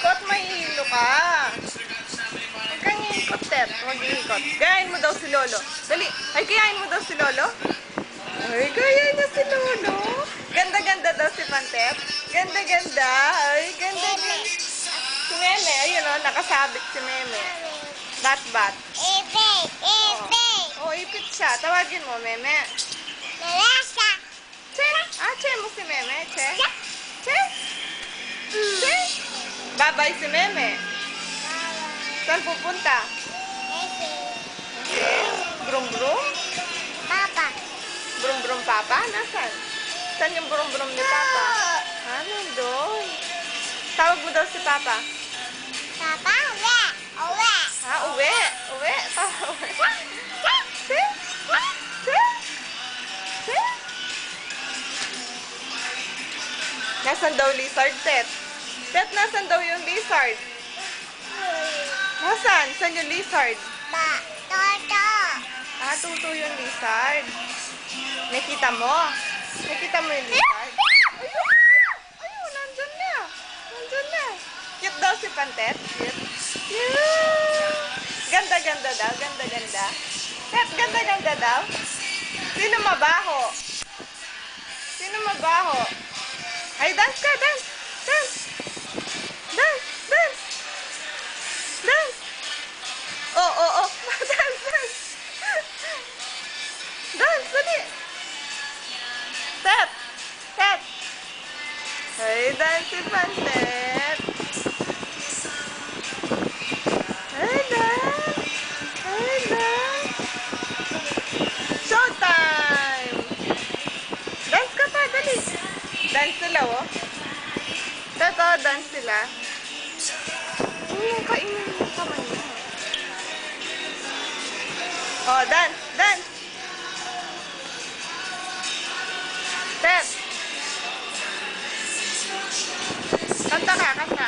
ikot, mahihilo ka. Huwag kang iikot, Tet. Huwag iikot. Gayahin mo daw si Lolo. Dali. Ay, gayahin mo daw si Lolo. Ay, gayahin niya si Lolo. Ganda-ganda daw si Pantet. Ganda-ganda. Ay, ganda-ganda. Si Meme, ayun o, nakasabit si Meme. Bat-bat. Ipit! Ipit! Oh, ipit siya. Tawagin mo, Meme. Nalasa! Che. Che mo si Meme. Che. Che. Che. Babay si Meme. Saan pupunta? Brum-brum? Papa! Brum-brum Papa? Nasaan? Saan yung brum-brum ni Papa? Nandun. Tawag mo daw si Papa. Papa, uwi! Uwi! Uwi. Uwi. Uwi. Che. Che. Che. Nasaan daw lizard, Tet? Tet, nasaan daw yung lizard? Nasaan? Saan yung lizard? Toto! Tuto yung lizard. Nakita mo? Nakita mo yung lizard? Ayun, nandun na. Nandun na. Cute daw si Pantet. Cute. Cute. Ganda-ganda daw. Ganda-ganda. Tet, ganda-ganda daw. Sino mabaho? Sino mabaho? Ay, dance ka, dance. Dance. Dance, dance. Dance. Oh. Dance, dance. Dance, dali. Step. Step. Ay, dance si Pantet. Ay, dance. Ay, dance. Showtime. Dance ka pa, dali. Dance sila, oh. Totoo, dance sila. Kainin mo kamay mo. Oh, dance, dance. Step. Kanta ka, kanta.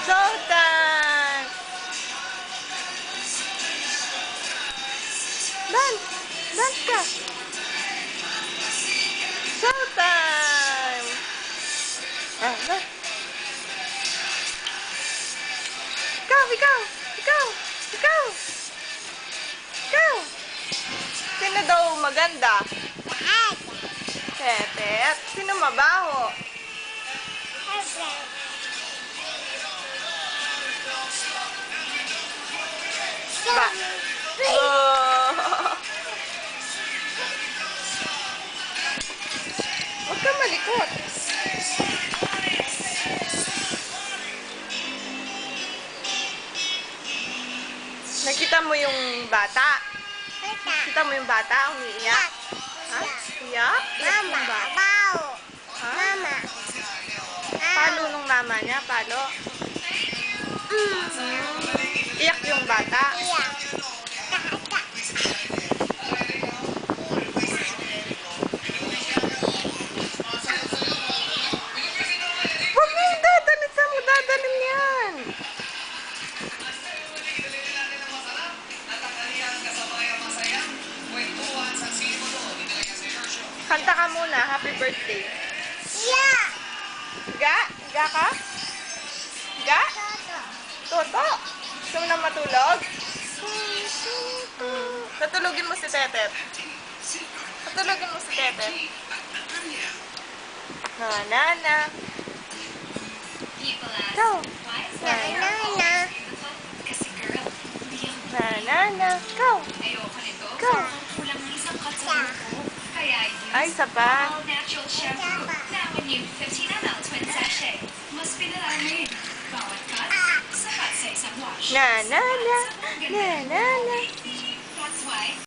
Showtime. Dance. Dance ka. Showtime. Dance. Ikaw. Sino daw maganda? Tetet. Sino mabaho? Ba? Oh. Huwag ka malikot. Nakita mo yung bata? Nakita mo yung bata? Umiiyak? Ha? Iyak? Iyak yung bata? Ha? Mama! Palo nung mama niya? Palo? Iyak yung bata? Iya! Huwag mo yung dadalhin. Saan mo dadalhin yan? Kanta ka muna. Happy birthday. Iya! Ga? Ga ka? Ga? Toto! Toto? Gusto mo na matulog? Tatulogin mo si Tetet. Tatulogin mo si Tetet. Na. Go. Na. Go. Go. Ay, isa pa. Na.